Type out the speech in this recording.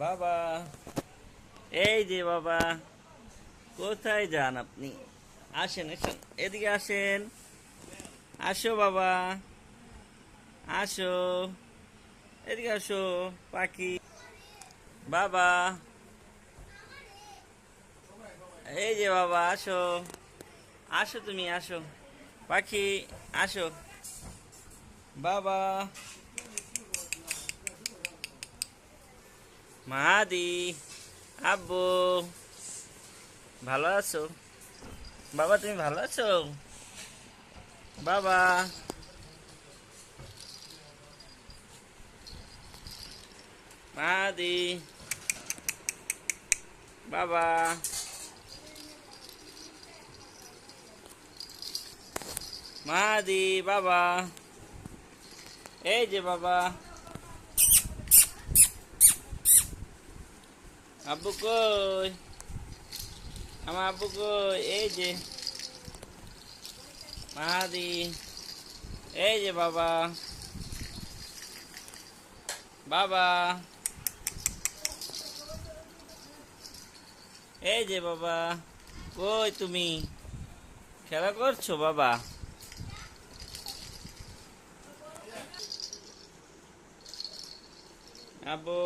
বাবা, এই যে বাবা, কোথায় যান আপনি? আসেন আসেন, এদিকে আসেন। আসো বাবা, আসো, এদিকে আসো। পাখি বাবা, এই যে বাবা, আসো। আসো তুমি, আসো। পাখি, আসো। বাবা, মাহাদি, আব্বু, ভালো আছো? বাবা, তুমি ভালো আছো? বাবা, মাহাদি, বাবা, মাহাদি, বাবা, এই যে বাবা। আব্বু কই? আমার আব্বু কই? এই যে মাহাদি, এই যে বাবা। বাবা, এই যে বাবা। কই তুমি? খেলা করছো বাবা? আব্বু,